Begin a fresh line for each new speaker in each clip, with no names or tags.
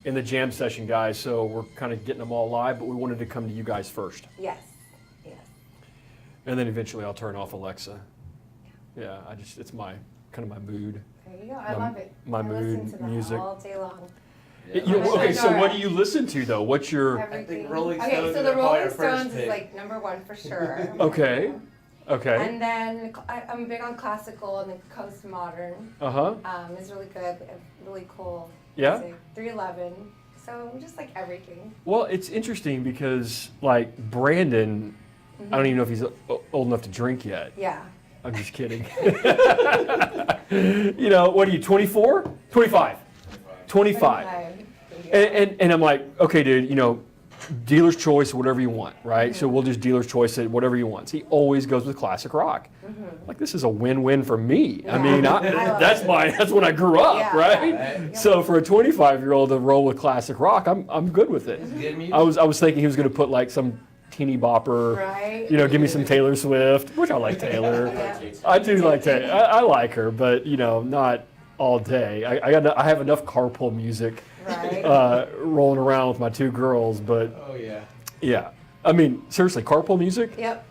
in the jam session, guys, so we're kind of getting them all live, but we wanted to come to you guys first.
Yes. Yes.
And then eventually I'll turn off Alexa. Yeah, it's my kind of my mood.
There you go. I love it.
My
I
mood,
listen to that
music.
all day long.
Okay, so what do you listen to though? What's your...
Everything.
I think Rolling
Okay,
Stones
so
are
the
probably
Rolling
our first
Stones is
pick.
like #1 for sure.
Okay. Okay.
And then I'm big on classical and the coast modern.
Uh-huh.
It's really good, really cool.
Yeah?
Music. 311. So just like everything.
Well, it's interesting because like Brandon, I don't even know if he's old enough to drink yet.
Yeah.
I'm just kidding. You know, what are you, 24? 25. 25. And I'm like, okay, dude, you know, dealer's choice, whatever you want, right? So we'll just dealer's choice it, whatever you want. So he always goes with classic rock. Like, this is a win-win for me.
Yeah.
I mean, that's when I grew up,
Yeah.
right?
Yeah.
So for a 25-year-old to roll with classic rock, I'm good with it.
Good music.
I was thinking he was going to put like some teeny bopper,
Right.
you know, give me some Taylor Swift, which I like Taylor.
Yeah.
I do like Taylor. I like her, but you know, not all day. I have enough carpool music
Right.
rolling around with my two girls, but
Oh yeah.
yeah. I mean, seriously, carpool music?
Yep.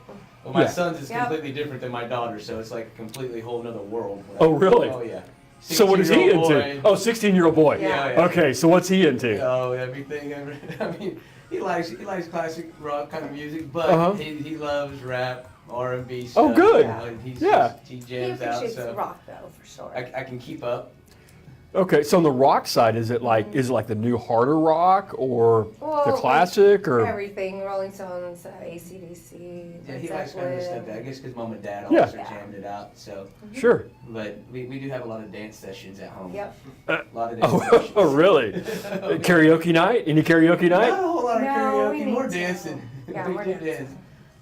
Well, my
Yeah.
son's is
Yep.
completely different than my daughter, so it's like a completely whole nother world.
Oh, really?
Oh yeah.
So what is he
16-year-old
into?
boy.
Oh, 16-year-old boy.
Yeah.
Yeah.
Okay, so what's he into?
Oh, everything. I mean, he likes classic rock kind of music, but
Uh-huh.
he loves rap, R&B stuff.
Oh, good.
You know, and he's
Yeah.
he
He
jams out,
appreciates
so
rock though, for sure.
I can keep up.
Okay, so on the rock side, is it like the new harder rock or
Well,
the classic or?
Everything, Rolling Stones, AC/DC,
Yeah,
Led
he likes kind of stuff. I
Zeppelin.
guess because mom and dad
Yeah.
also jammed it out. So,
Sure.
but we do have a lot of dance sessions at home.
Yep.
A lot of dance
Oh,
sessions.
oh really? Karaoke night? Any karaoke
Not a
night?
whole lot of
No, we
karaoke,
need
more
to.
dancing.
Yeah,
we
more
do
dancing.
dance.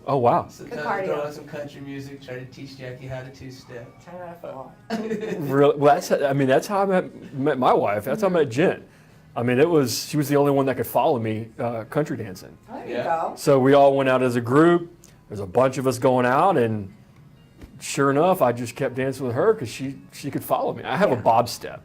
Oh wow.
Sometimes
cardio.
throw on some country music, try to teach Jackie how to two-step.
Try not to fall.
Really? Well, that's how I met my wife. That's how I met Jen. I mean, she was the only one that could follow me country dancing.
Oh, there you
Yeah.
go.
So we all went out as a group. There's a bunch of us going out, and sure enough, I just kept dancing with her because she could follow me. I have a
Yeah.
bob step.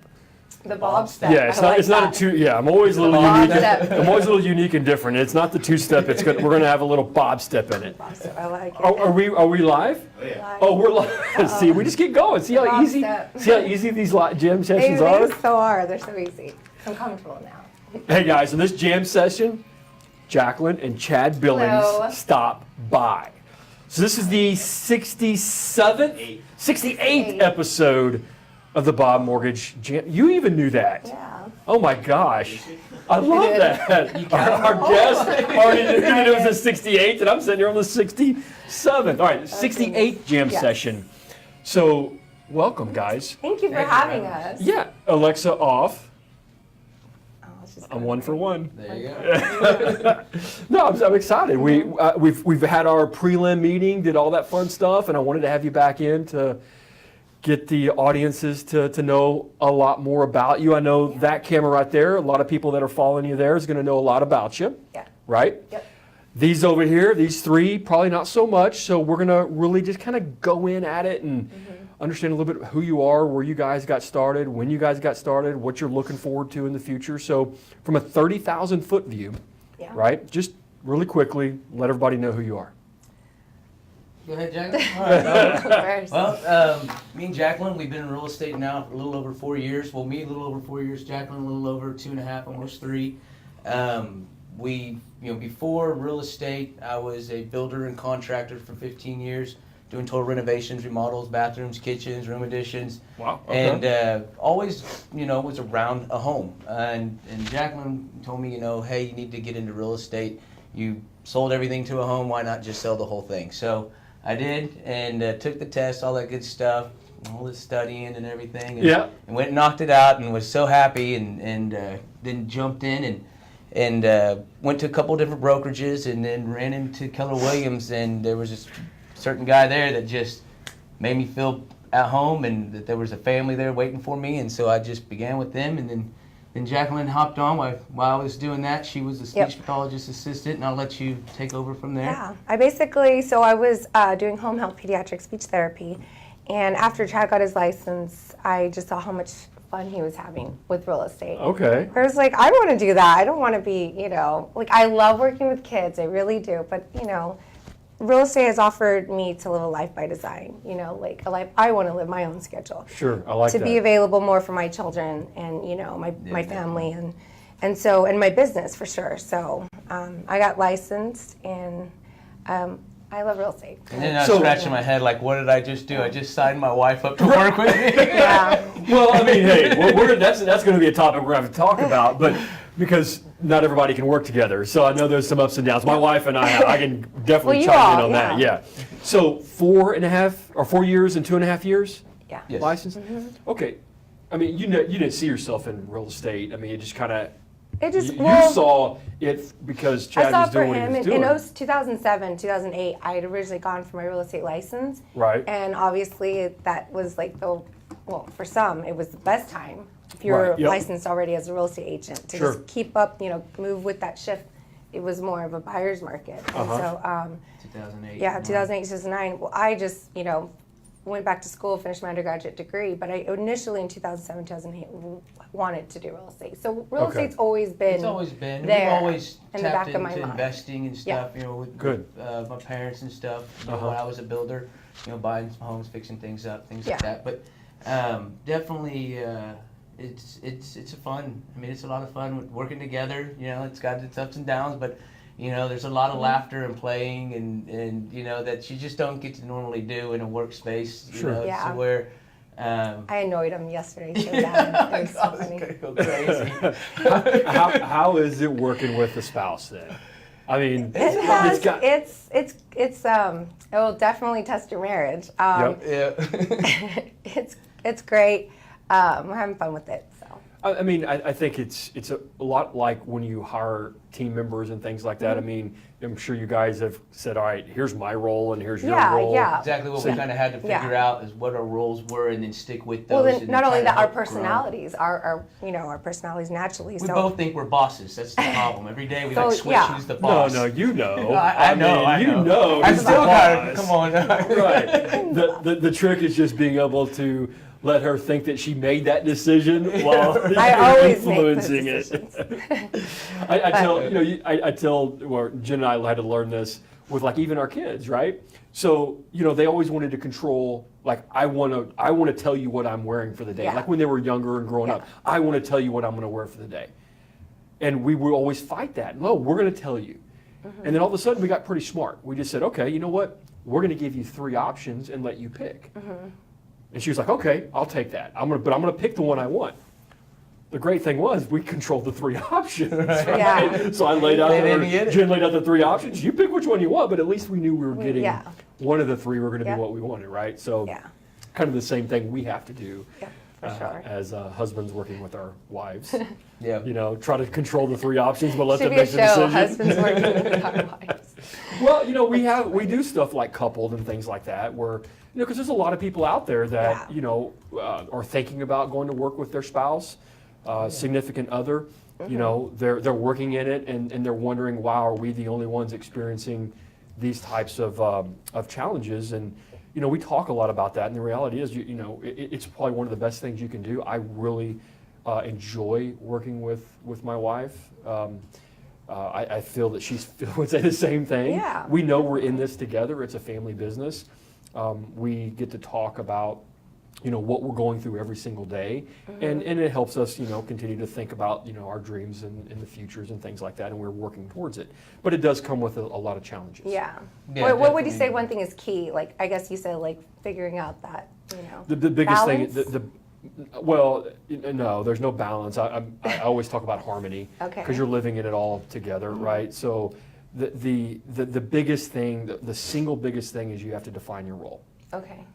The bob step.
Yeah, it's
I
not
like
it's not
that.
a two. Yeah, I'm always a little
bob
unique.
step.
I'm always a little unique and different. It's not the two-step. We're going to have a little bob step in it.
Bob step, I like it.
Are we live?
Like-
Oh, we're live. See, we just get going. See how
Bob
easy.
step.
See how easy these jam
They
sessions are.
so are. They're so easy. I'm comfortable now.
Hey guys, in this jam session, Jacqueline and Chad Billings
Hello.
stop by. So this is the 68th
68th
episode of the Bob Mortgage Jam. You even knew that.
Yeah.
Oh my gosh. I love
did.
that. Our guest already knew that it was the 68th, and I'm sitting here on the 67th. All right, 68th jam
Yes.
session. So welcome, guys.
Thank you for
Thank you
having
for
us.
Yeah, Alexa off.
Oh, it's just
I'm
good.
1 for 1.
There you go.
No, I'm excited. We've had our prelim meeting, did all that fun stuff, and I wanted to have you back in to get the audiences to know a lot more about you. I know that camera right there, a lot of people that are following you there is going to know a lot about you,
Yeah.
right?
Yep.
These over here, these three, probably not so much, so we're going to really just kind of go in at it and understand a little bit who you are, where you guys got started, when you guys got started, what you're looking forward to in the future. So from a 30,000-foot view,
Yeah.
right, just really quickly, let everybody know who you are.
Go ahead, Jacqueline. All right.
First.
Well, me and Jacqueline, we've been in real estate now for a little over 4 years. Well, me a little over 4 years, Jacqueline a little over 2.5, almost 3. Before real estate, I was a builder and contractor for 15 years, doing total renovations, remodels, bathrooms, kitchens, room additions.
Wow.
And always, was around a home. And Jacqueline told me, hey, you need to get into real estate. You sold everything to a home, why not just sell the whole thing? So I did, and took the test, all that good stuff, all the studying and everything. And,
Yeah.
and went and knocked it out and was so happy, and then jumped in and went to a couple different brokerages, and then ran into Keller Williams, and there was this certain guy there that just made me feel at home, and that there was a family there waiting for me, and so I just began with them, and then Jacqueline hopped on while I was doing that. She was the speech pathologist assistant, and I'll let you take over from there.
Yeah, I was doing home health pediatric speech therapy, and after Chad got his license, I just saw how much fun he was having with real estate.
Okay.
I was like, I want to do that. I don't want to be, like I love working with kids. I really do. But, real estate has offered me to live a life by design, like a life I want to live my own schedule.
Sure, I like
to
that.
be available more for my children and, my family and so, and my business for sure. So I got licensed and I love real estate.
And then I was scratching my head like, what did I just do? I just signed my wife up to work with me.
Yeah.
Well, I mean, hey, that's going to be a topic we're going to have to talk about, but because not everybody can work together, so I know there's some ups and downs. My wife and I can definitely chime in on that. Yeah. So 4 years and 2.5 years.
Yeah.
Yes.
License. Okay. I mean, you didn't see yourself in real estate. I mean, it just kind of. You saw it because Chad was doing what he was doing.
In 2007, 2008, I had originally gone for my real estate license.
Right.
And obviously that was like for some, it was the best time if you're licensed already as a real estate agent to just keep up, move with that shift. It was more of a buyer's market. And so,
2008.
Yeah, 2008, 2009. Well, I just, went back to school, finished my undergraduate degree, but I initially in 2007, 2008 wanted to do real estate. So real estate's always been
It's always been.
there
We've always
in the
tapped
back of my
into
mind.
investing and stuff, with my parents and stuff. When I was a builder, buying some homes, fixing things up, things like that. But definitely, it's a fun. I mean, it's a lot of fun working together. It's got its ups and downs, but there's a lot of laughter and playing and that you just don't get to normally do in a workspace. To where
I annoyed him yesterday so bad. It was so funny.
Go crazy.
How is it working with the spouse then? I mean,
it will definitely test your marriage. It's great. We're having fun with it. So.
I mean, I think it's a lot like when you hire team members and things like that. I mean, I'm sure you guys have said, all right, here's my role and here's your role.
Yeah.
Exactly what we kind of had to figure out is what our roles were and then stick with those.
Well, then,
and
not only that, our
grow.
personalities, our personalities naturally.
We both think we're bosses. That's the problem. Every day we switch who's the
No,
boss.
I know.
I know.
You know.
I'm
who's
still
the
kind of,
boss.
come on.
Right. The trick is just being able to let her think that she made that decision while
I
you're
always make those
influencing it. I tell, well, Jen and I had to learn this with like even our kids, right? So, they always wanted to control, like, I want to tell you what I'm wearing for the day.
Yeah.
Like when they were younger and growing up, I want to tell you what I'm going to wear for the day. And we would always fight that. No, we're going to tell you. And then all of a sudden we got pretty smart. We just said, okay, you know what? We're going to give you 3 options and let you pick. And she was like, okay, I'll take that. I'm gonna pick the one I want. The great thing was we controlled the 3 options. Right?
Yeah.
So I laid out Jen laid out the 3 options. You pick which one you want, but at least we knew we were getting one of the 3 were going to be what we wanted, right? So kind of the same thing we have to do as husbands working with our wives. Try to control the 3 options, but let them make the decision.
Husbands working with our wives.
Well, we do stuff like coupled and things like that where, because there's a lot of people out there that, are thinking about going to work with their spouse, significant other. They're working in it and they're wondering, wow, are we the only ones experiencing these types of challenges? And, we talk a lot about that. And the reality is, it's probably one of the best things you can do. I really enjoy working with my wife. I feel that she would say the same thing.
Yeah.
We know we're in this together. It's a family business. We get to talk about, what we're going through every single day, and it helps us, continue to think about, our dreams and the futures and things like that, and we're working towards it. But it does come with a lot of challenges.
Yeah. What would you say one thing is key? Like, I guess you said, like, figuring out that,
The biggest
balance?
thing, no, there's no balance. I always talk about harmony because you're living in it all together, right? So the biggest thing, the single biggest thing is you have to define your role.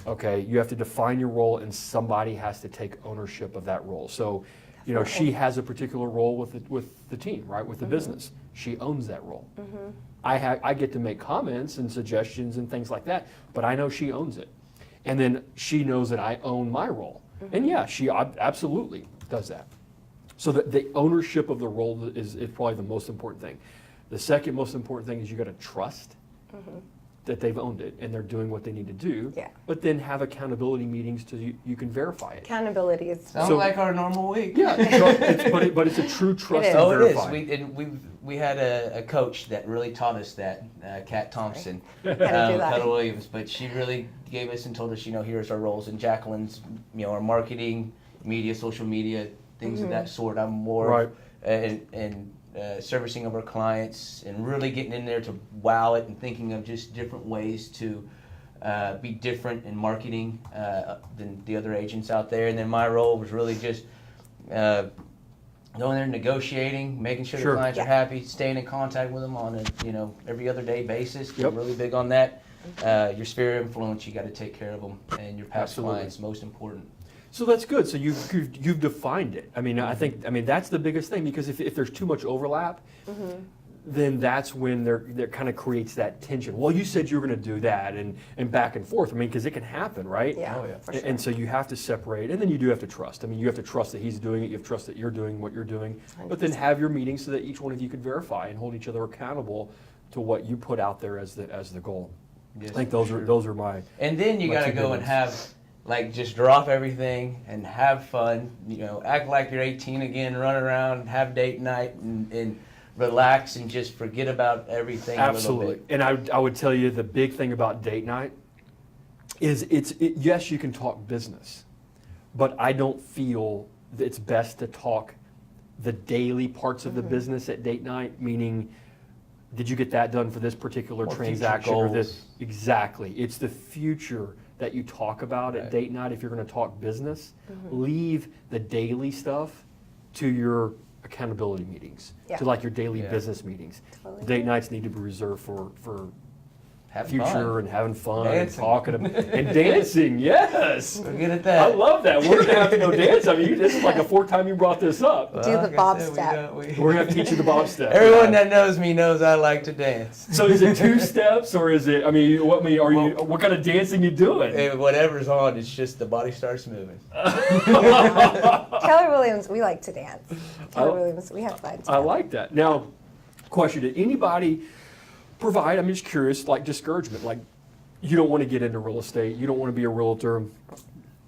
Okay, you have to define your role, and somebody has to take ownership of that role. So, she has a particular role with the team, right? With the business, she owns that role. I get to make comments and suggestions and things like that, but I know she owns it, and then she knows that I own my role. And she absolutely does that. So the ownership of the role is probably the most important thing. The second most important thing is you got to trust. that they've owned it and they're doing what they need to do.
Yeah.
But then have accountability meetings so you can verify it.
Accountability is
Sounds
So-
like our normal week.
Yeah, but it's a true trust
It is.
and
Oh, it is.
verify.
We had a coach that really taught us that, Kat Thompson,
How to do that.
Keller Williams. But she really gave us and told us, here's our roles. And Jacqueline's, our marketing, media, social media, things of that sort. I'm more
Right.
and servicing of our clients and really getting in there to wow it and thinking of just different ways to be different in marketing than the other agents out there. And then my role was really just going there, negotiating, making sure
Sure.
the clients
Yeah.
are happy, staying in contact with them on a every other day basis.
Yep.
I'm really big on that. Your sphere of influence, you got to take care of them, and your past
Absolutely.
clients most important.
So that's good. So you've defined it. I mean, I think that's the biggest thing, because if there's too much overlap, then that's when there kind of creates that tension. Well, you said you were going to do that, and back and forth. I mean, because it can happen, right?
Yeah,
Oh, yeah.
for sure.
And so you have to separate, and then you do have to trust. I mean, you have to trust that he's doing it. You have to trust that you're doing what you're doing. But then
100%.
have your meetings so that each one of you can verify and hold each other accountable to what you put out there as the goal.
Yes,
I think
for
those
sure.
are my.
And then you
My
got to
two
go
good
and
ones.
have, just drop everything and have fun. Act like you're 18 again, run around, have date night, and relax and just forget about everything a little
Absolutely.
bit.
And I would tell you the big thing about date night is yes, you can talk business, but I don't feel that it's best to talk the daily parts of the business at date night, meaning, did you get that done for this particular
Or future
transaction or this?
goals.
Exactly. It's the future that you talk about at
Right.
date night if you're going to talk business. Leave the daily stuff to your accountability meetings,
Yeah.
to like your daily
Yeah.
business meetings.
Totally.
Date nights need to be reserved for
Have
future
fun.
and having fun
Dancing.
and talking and dancing. Yes.
We're good at
I
that.
love that. We're gonna have to go dance. I mean, this is like the fourth time you brought this up.
Do the
like I
bob
said,
step.
we
We're gonna have to teach you the bob step.
Everyone that knows me knows I like to dance.
So is it 2 steps or is it? What kind of dancing you doing?
And whatever's on, it's just the body starts moving.
Keller Williams, we like to dance. Keller
I-
Williams, we have fun.
I
together.
like that. Now, question: did anybody provide? I'm just curious, like discouragement, like you don't want to get into real estate, you don't want to be a realtor.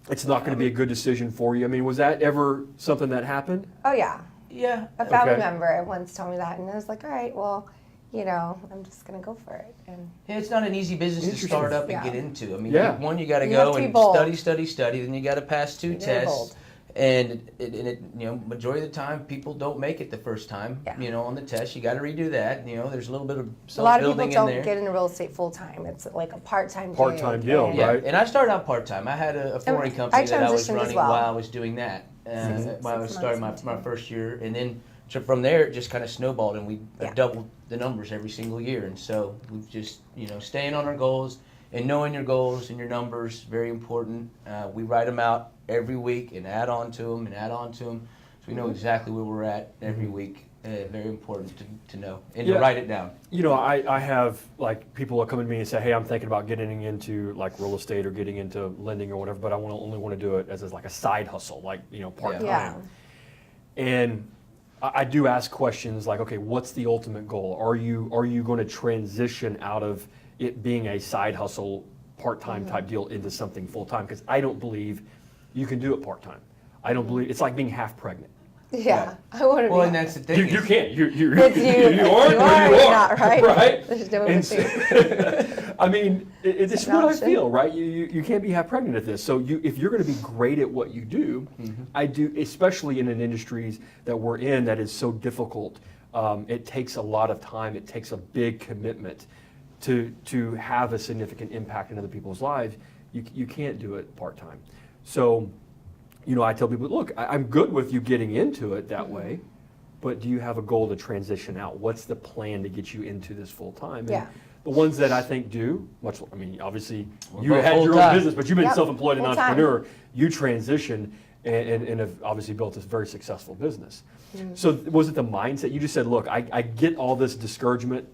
It's not going to be a good decision for you. I mean, was that ever something that happened?
Oh yeah,
Yeah.
a family
Okay.
member once told me that, and I was like, all right, well, I'm just gonna go for it. And
Yeah, it's not an easy business to
Interesting.
start up and
Yeah.
get into. I mean,
Yeah.
one, you got to
You have
go
to be
and
bold.
study, then you got to pass 2
Be very
tests.
bold.
And majority of the time, people don't make it the first time.
Yeah.
On the test, you got to redo that. There's a little bit of
a lot of people
self-building in
don't
there.
get into real estate full time. It's like a part-time
Part-time
gig,
deal,
and-
Yeah,
right?
and I started out part time. I had a flooring company
I
that I was
transitioned as
running
well.
while I was doing that. While I was
6
starting
months
my
into it.
first year, and then from there it just kind of snowballed, and we
Yeah.
doubled the numbers every single year. And so we just staying on our goals and knowing your goals and your numbers very important. We write them out every week and add on to them, so we know exactly where we're at every week. Very important to know and
Yeah.
to write it down.
I have like people that come to me and say, hey, I'm thinking about getting into like real estate or getting into lending or whatever, but I only want to do it as like a side hustle, like part time.
Yeah.
And I do ask questions like, okay, what's the ultimate goal? Are you going to transition out of it being a side hustle, part-time type deal into something full-time? Because I don't believe you can do it part-time. I don't believe it's like being half pregnant.
Yeah, I want to
Well,
be.
and that's the thing.
You can't. You
It's
you are
you
or
are,
you
you're
are.
not, right?
Right?
There's no
And
in-between.
I mean, it's
an
what I
option.
feel, right? You can't be half pregnant at this. So if you're going to be great at what you do, I do, especially in an industries that we're in that is so difficult. It takes a lot of time. It takes a big commitment to have a significant impact in other people's lives. You can't do it part time. So, I tell people, look, I'm good with you getting into it that way, but do you have a goal to transition out? What's the plan to get you into this full time? And
Yeah.
the ones that I think do, obviously
We're
you
both
had your own
full-time.
business, but you've been
Yep,
self-employed and
full-time.
entrepreneur. You transitioned and have obviously built this very successful business. So was it the mindset? You just said, look, I get all this discouragement.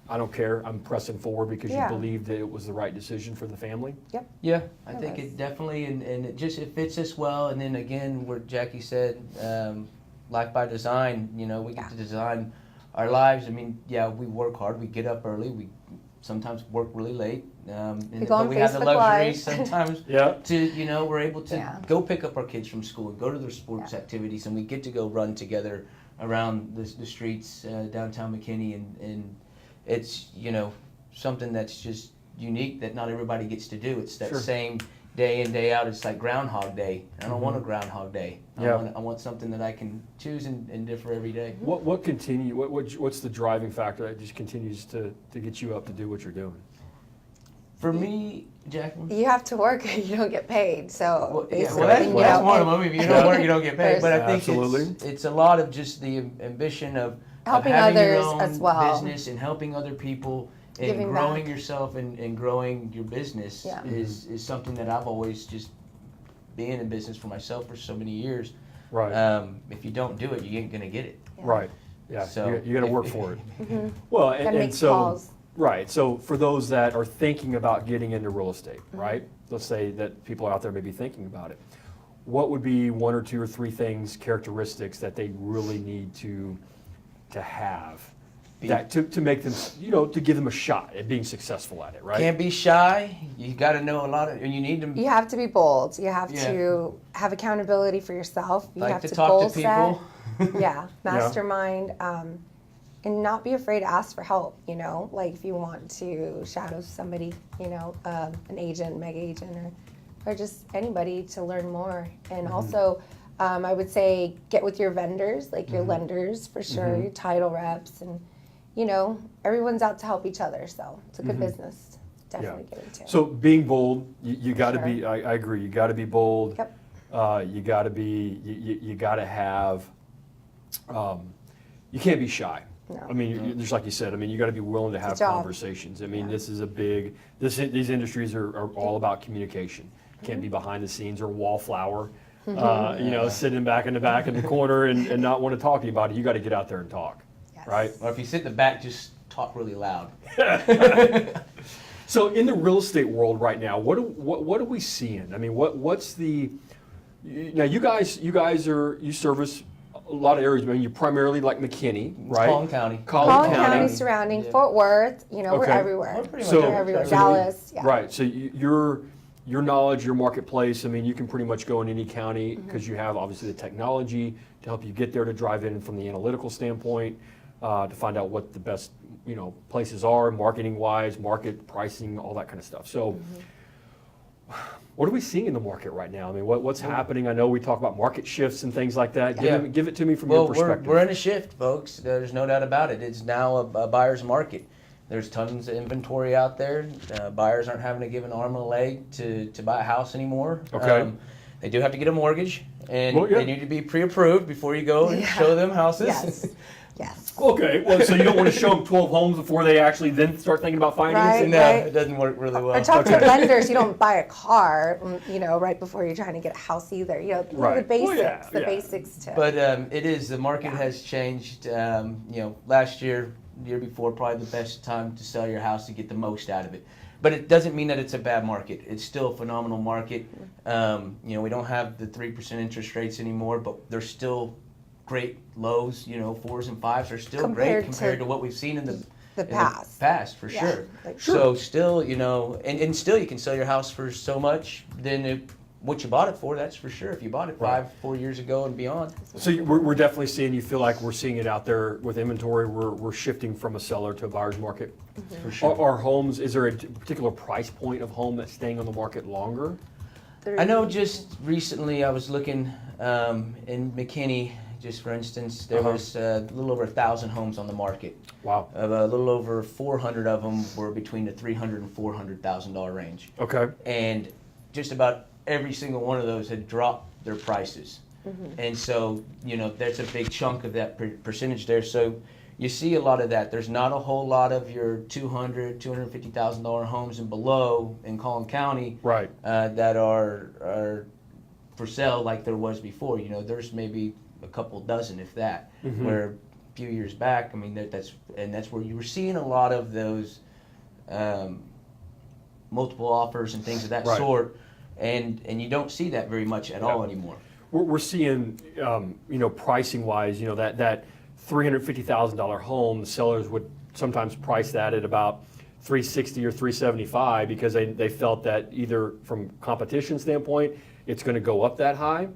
I don't care. I'm pressing forward because
Yeah.
you believed that it was the right decision for the family.
Yep.
Yeah, I
It
think
was.
it definitely, and it fits us well. And then again, where Jackie said, life by design, we get
Yeah.
to design our lives. I mean, yeah, we work hard, we get up early, we sometimes work really late.
We go on
but we have the
Facebook
luxury
Live.
sometimes
Yeah.
to, we're able to
Yeah.
go pick up our kids from school and go to their sports activities, and we get to go run together around the streets downtown McKinney, and it's, something that's just unique that not everybody gets to do. It's that
Sure.
same day in, day out. It's like Groundhog Day. I don't want a Groundhog Day.
Yeah.
I want something that I can choose and differ every day.
What's the driving factor that just continues to get you up to do what you're doing?
For me, Jacqueline,
You have to work, you don't get paid. So
that's
basically,
one of them. If you don't work, you don't get paid. But I think
Absolutely.
it's a lot of just the ambition of
Helping
having your
others
own
as well.
business and helping other people and
Giving
growing
back.
yourself and growing your business
Yeah.
is something that I've always just being in business for myself for so many years.
Right.
If you don't do it, you ain't gonna get it.
Right. Yeah.
So
you got to
if-
work for it. Well,
Gotta
and
make
so
calls.
right. So for those that are thinking about getting into real estate, right? Let's say that people out there may be thinking about it. What would be one or two or three things, characteristics that they really need to have that to make them, to give them a shot at being successful at it, right?
Can't be shy. You got to know a lot of, and you need to
You have to be bold. You have
Yeah.
to have accountability for yourself. You
like
have
to
to
talk
goal
to people.
set. Yeah, mastermind, and not be afraid to ask for help. Like if you want to shadow somebody, an agent, mega agent, or just anybody to learn more. And also, I would say get with your vendors, like your lenders for sure, your title reps, and everyone's out to help each other. So it's a good business. Definitely get into.
So being bold, you got to
Sure.
be. I agree. You got to be bold.
Yep.
You got to be. You got to have. You can't be shy.
No.
I mean, just like you said. I mean, you got to be willing to have
a job.
conversations. I mean,
Yeah.
this is a big. These industries are all about communication. Can't be behind the scenes or wallflower. Sitting back in the corner and not want to talk to you about it. You got to get out there and talk.
Yes.
Right.
Or if you sit in the back, just talk really loud.
So in the real estate world right now, what are we seeing? I mean, what's the now you guys you service a lot of areas. I mean, you're primarily like McKinney, right?
Collin County.
Collin County surrounding
Yeah.
Fort Worth, we're
Okay.
everywhere.
We're pretty
So-
much
We're everywhere.
so-
Dallas, yeah.
Right. So your knowledge, your marketplace. I mean, you can pretty much go in any county because you have obviously the technology to help you get there, to drive in from the analytical standpoint, to find out what the best places are, marketing wise, market pricing, all that kind of stuff. So. What are we seeing in the market right now? I mean, what's happening? I know we talk about market shifts and things like that. Give it to me from your perspective.
We're in a shift, folks. There's no doubt about it. It's now a buyer's market. There's tons of inventory out there. Buyers aren't having to give an arm and a leg to buy a house anymore.
Okay.
They do have to get a mortgage, and
Well, yeah.
they need to be pre-approved before you go and
Yeah.
show them houses.
Yes. Yes.
Okay, well, so you don't want to show them 12 homes before they actually then start thinking about financing?
No,
Right.
it doesn't work really well.
Or talk to lenders. You don't buy a car, right before you're trying to get a house either.
Right.
The basics,
Well, yeah,
the
yeah.
basics too.
But it is, the market has changed. Last year, the year before, probably the best time to sell your house to get the most out of it. But it doesn't mean that it's a bad market. It's still a phenomenal market. We don't have the 3% interest rates anymore, but there's still great lows. 4s and 5s are still great compared to what we've seen in
the past.
Past, for
Yeah,
sure.
like-
So still, and still you can sell your house for so much than what you bought it for, that's for sure. If you bought it 5-4 years ago and beyond.
So we're definitely seeing, you feel like we're seeing it out there with inventory, we're shifting from a seller to a buyer's market.
For sure.
Are homes, is there a particular price point of home that's staying on the market longer?
I know just recently I was looking in McKinney, just for instance, there was a little over 1,000 homes on the market.
Wow.
A little over 400 of them were between the $300,000 and $400,000 range.
Okay.
And just about every single one of those had dropped their prices. And so, that's a big chunk of that percentage there. So you see a lot of that. There's not a whole lot of your $200,000, $250,000 homes and below in Collin County
Right.
that are for sale like there was before. There's maybe a couple dozen, if that. Where a few years back, I mean, that's where you were seeing a lot of those multiple offers and things of that
Right.
sort, and you don't see that very much at all anymore.
We're seeing, pricing wise, that $350,000 home, the sellers would sometimes price that at about 360 or 375 because they felt that either from competition standpoint, it's going to go up that high.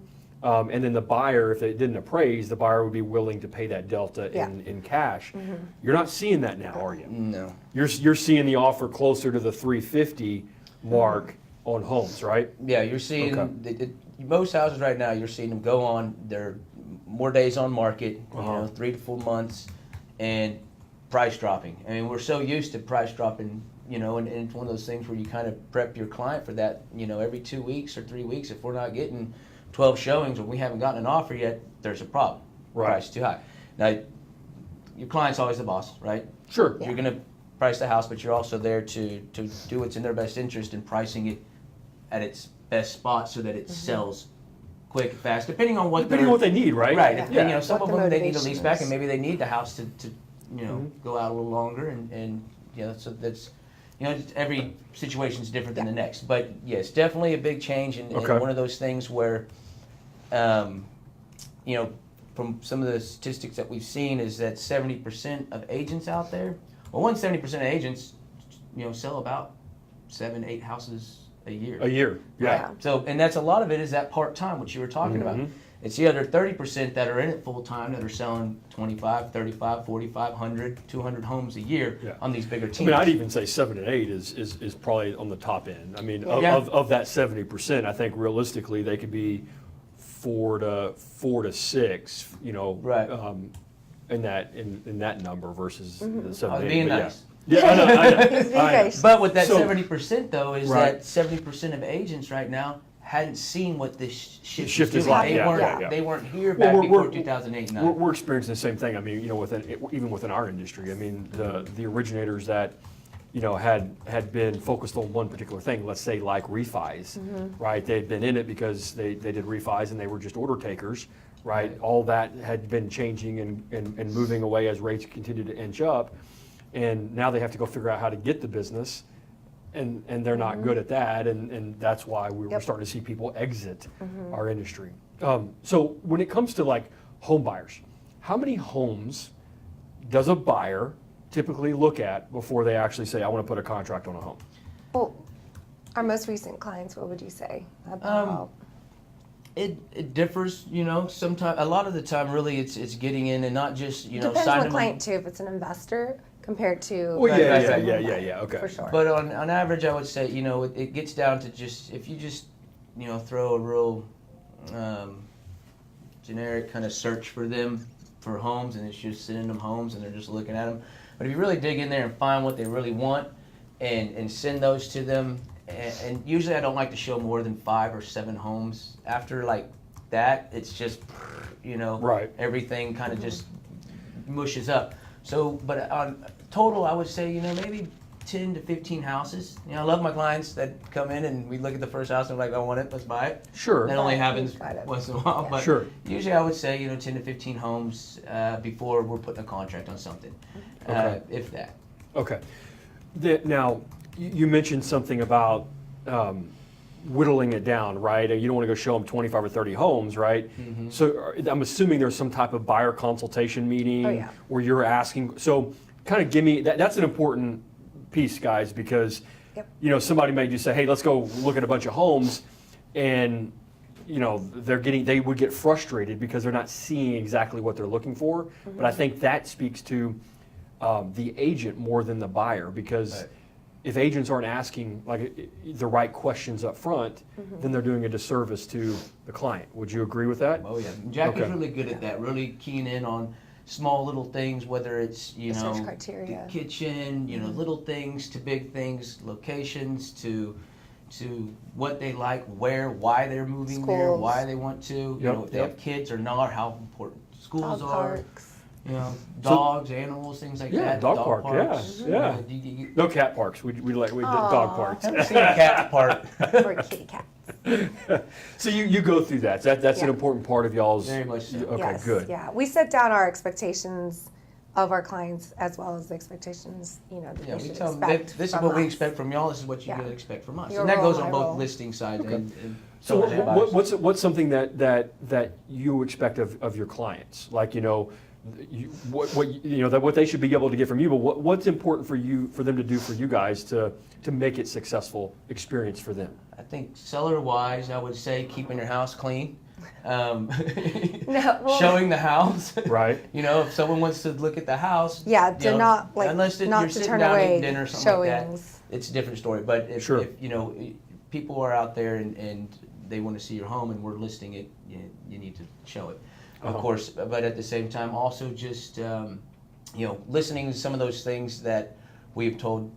And then the buyer, if it didn't appraise, the buyer would be willing to pay that delta in cash. You're not seeing that now, are you?
No.
You're seeing the offer closer to the 350 mark on homes, right?
Yeah, you're seeing most houses right now. You're seeing them go on. They're more days on market. You know, 3 to 4 months, and price dropping. I mean, we're so used to price dropping. You know, and it's one of those things where you kind of prep your client for that. You know, every 2 weeks or 3 weeks, if we're not getting 12 showings and we haven't gotten an offer yet, there's a problem.
Right.
Price is too high. Now, your client's always the boss, right?
Sure.
You're going to price the house, but you're also there to do what's in their best interest in pricing it at its best spot so that it sells quick and fast, depending on what
they need, right?
Right.
Yeah.
And, you know, some
What
of
the
them they need a
motivation
lease back,
is.
and maybe they need the house to you know go out a little longer, and you know, so that's, you know, every situation is different than the next. But yes, definitely a big change, and one of those things where, you know, from some of the statistics that we've seen is that 70% of agents out there, well, 70% of agents, you know, sell about 7-8 houses a year.
A year, yeah.
So, and that's a lot of it is that part-time, which you were talking about. It's the other 30% that are in it full-time that are selling 25, 35, 45, 100, 200 homes a year on these bigger teams.
I mean, I'd even say 7 and 8 is probably on the top end. I mean, of that 70%, I think realistically they could be 4 to 6. You know,
right.
In that number versus the 7
I was
and 8.
being
But
nice.
Yeah, I know.
But with that
So-
70% though, is that 70% of agents right now hadn't seen what this shift
is
doing.
like.
They weren't here back before 2008 and 9.
We're experiencing the same thing. I mean, you know, even within our industry. I mean, the originators that, you know, had been focused on one particular thing, let's say like refis, right? They'd been in it because they did refis and they were just order takers, right? All that had been changing and moving away as rates continued to inch up. And now they have to go figure out how to get the business, and they're not good at that, and that's why we're starting to see people exit our industry. So when it comes to like home buyers, how many homes does a buyer typically look at before they actually say, I want to put a contract on a home?
Well, our most recent clients, what would you say about?
It differs, you know. Sometimes, a lot of the time, really, it's getting in and not just, you know,
Depends on
signing
the client too. If it's an investor compared to.
Well,
Right.
yeah. Okay.
For sure.
But on average, I would say, you know, it gets down to just, if you just, you know, throw a real generic kind of search for them for homes, and it's just sending them homes and they're just looking at them. But if you really dig in there and find what they really want and send those to them, and usually I don't like to show more than 5 or 7 homes. After like that, it's just, you know, everything kind of just mushes up. So, but on total, I would say, you know, maybe 10 to 15 houses. You know, I love my clients that come in and we look at the first house and we're like, I want it, let's buy it.
Sure.
That only happens once in a while. But usually I would say, you know, 10 to 15 homes before we're putting a contract on something, if that.
Okay. Now, you mentioned something about whittling it down, right? You don't want to go show them 25 or 30 homes, right? So I'm assuming there's some type of buyer consultation meeting where you're asking. So kind of give me, that's an important piece, guys, because you know, somebody may just say, hey, let's go look at a bunch of homes, and you know, they would get frustrated because they're not seeing exactly what they're looking for. But I think that speaks to the agent more than the buyer, because if agents aren't asking like the right questions up front, then they're doing a disservice to the client. Would you agree with that?
Oh yeah, Jack is really good at that. Really keen in on small little things, whether it's, you know,
search criteria,
the kitchen, you know, little things to big things, locations to what they like, where, why they're moving there, why they want to, you know, if they have kids or not, how important schools are.
Parks.
You know, dogs, animals, things like that.
Yeah, dog park,
parks.
yeah. No cat parks. We dog parks.
I haven't seen a cat park.
For kitty cats.
So you go through that. That's an important part of y'all's.
Very much so.
Okay,
Yes,
good.
Yeah, we set down our expectations of our clients as well as the expectations, you know, that
Yeah,
they
we
should
tell them
expect
this is
from
what we
us.
expect from y'all. This is what you gotta expect from us,
Your
and that
role,
goes on
my
both
role.
listing sides and
So
sellers and buyers.
what's something that you expect of your clients? Like, you know, what they should be able to get from you, but what's important for them to do for you guys to make it successful experience for them?
I think seller-wise, I would say keeping your house clean. Showing the house.
Right.
If someone wants to look at the house.
Yeah, not
unless
not
you're
to
sitting
turn
down
away
eating dinner or something like
showings.
that. It's a different story. But if people are out there and they want to see your home and we're listing it, you need to show it. Of course, but at the same time, also just listening to some of those things that we've told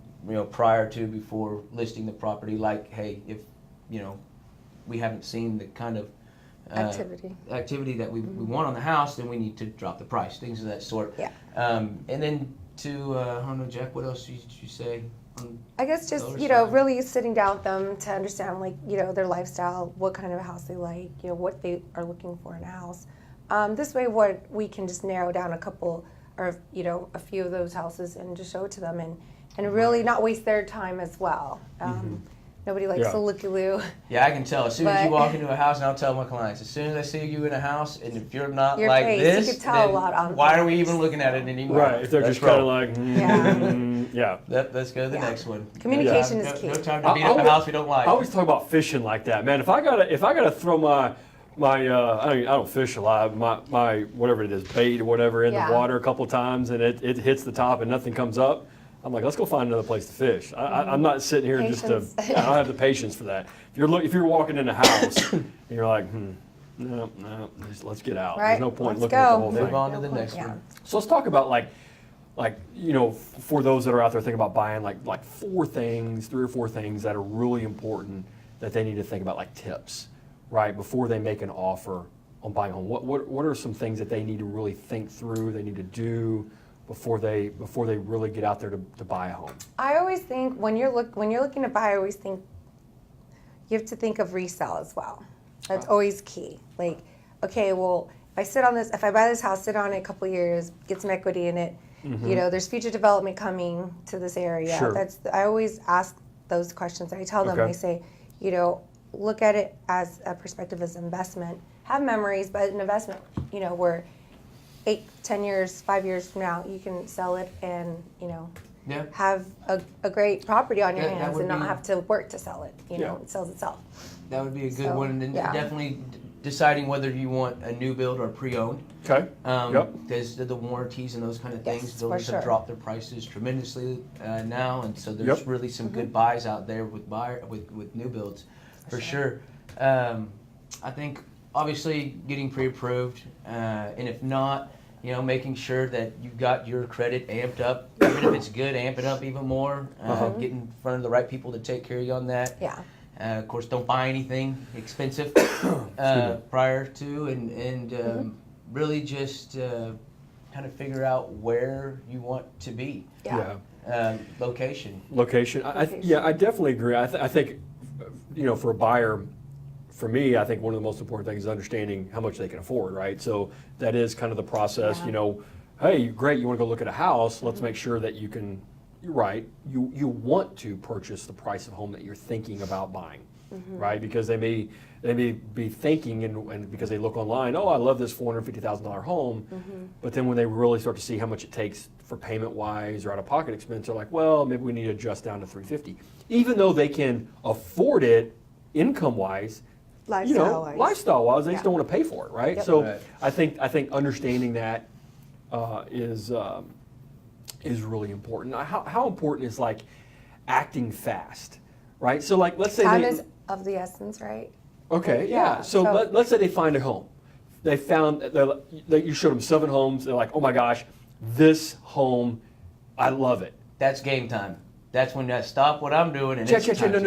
prior to before listing the property, like, hey, if we haven't seen the kind of activity that we want on the house, then we need to drop the price, things of that sort.
Yeah.
And then to I don't know, Jack, what else did you say?
I guess just really sitting down with them to understand their lifestyle, what kind of a house they like, what they are looking for in a house. This way, what we can just narrow down a couple or a few of those houses and just show it to them and really not waste their time as well. Nobody likes to looky-loo.
Yeah, I can tell. As soon as you walk into a house, and I'll tell my clients, as soon as I see you in a house, and if you're not like this,
you can tell a lot on
why are we even looking at it anymore?
Right, if they're just kind of like,
Let's go to the next one.
Communication is key.
No time to beat up a house we don't like.
I always talk about fishing like that, man. If I gotta throw my I don't fish a lot. My whatever it is, bait or whatever in the water a couple times, and it hits the top and nothing comes up. I'm like, let's go find another place to fish. I'm not sitting here I don't have the patience for that. If you're walking in a house and you're like, no, let's get out.
Right.
There's no point looking at the whole thing.
Move on to the next one.
So let's talk about for those that are out there thinking about buying, like 3 or 4 things that are really important that they need to think about, like tips, right, before they make an offer on buying a home. What are some things that they need to really think through, they need to do before they really get out there to buy a home?
I always think when you're looking to buy, I always think you have to think of resale as well. That's always key. Like, okay, well, if I buy this house, sit on it a couple of years, get some equity in it. There's future development coming to this area.
Sure.
I always ask those questions. I tell them, I say, look at it as a perspective as investment. Have memories, but an investment, where 8, 10 years, 5 years from now, you can sell it and, have a great property on your hands and not have to work to sell it. It sells itself.
That would be a good one. And then definitely deciding whether you want a new build or pre-owned.
Okay.
Because the warranties and those kind of things, builders have dropped their prices tremendously now. And so there's really some good buys out there with new builds, for sure. I think obviously getting pre-approved, and if not, making sure that you've got your credit amped up. Even if it's good, amp it up even more. Get in front of the right people to take care of you on that.
Yeah.
Of course, don't buy anything expensive prior to, and really just kind of figure out where you want to be.
Yeah.
Location.
I definitely agree. I think, for a buyer, for me, I think one of the most important things is understanding how much they can afford, right? So that is kind of the process, hey, great, you want to go look at a house, let's make sure that you're right, you want to purchase the price of home that you're thinking about buying, right? Because they may be thinking, and because they look online, oh, I love this $450,000 home, but then when they really start to see how much it takes for payment-wise or out-of-pocket expense, they're like, well, maybe we need to adjust down to $350,000. Even though they can afford it income-wise, lifestyle-wise, they just don't want to pay for it, right? So I think understanding that is really important. How important is like acting fast, right? So like, let's say
time is of the essence, right?
Okay, yeah. So let's say they find a home. They found that you showed them 7 homes. They're like, oh my gosh, this home, I love it.
That's game time. That's when I stop what I'm doing and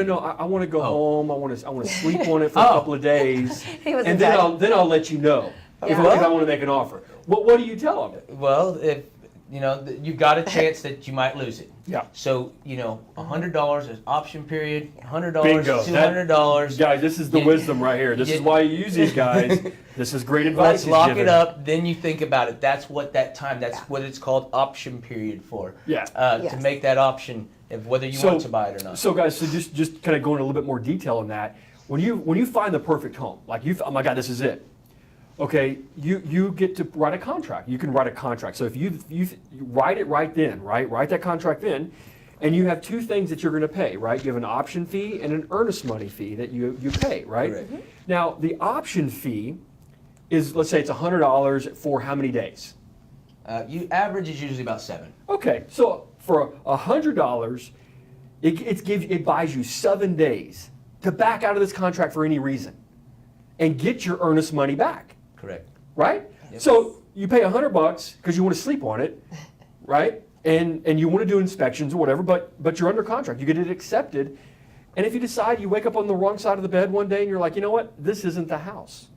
No. I want to go home. I want to sleep on it for a couple of days, and then I'll let you know if I want to make an offer. What do you tell them?
Well, if you've got a chance that you might lose it.
Yeah.
So $100 is option period. $100,
Bingo.
$200.
Guys, this is the wisdom right here. This is why you use these guys. This is great advice.
Let's lock it up. Then you think about it. That's what that time. That's what it's called option period for.
Yeah.
To make that option of whether you want to buy it or not.
So guys, just kind of going a little bit more detail on that. When you find the perfect home, like oh my God, this is it. okay, you get to write a contract. You can write a contract. So if you write it right then, right? Write that contract then, and you have two things that you're going to pay, right? You have an option fee and an earnest money fee that you pay, right?
Correct.
Now, the option fee is, let's say it's $100 for how many days?
You average is usually about 7.
Okay, so for $100, it buys you 7 days to back out of this contract for any reason and get your earnest money back.
Correct.
Right?
Yep.
So you pay $100 because you want to sleep on it, right? And you want to do inspections or whatever, but you're under contract. You get it accepted. And if you decide you wake up on the wrong side of the bed one day and you're like, you know what, this isn't the house,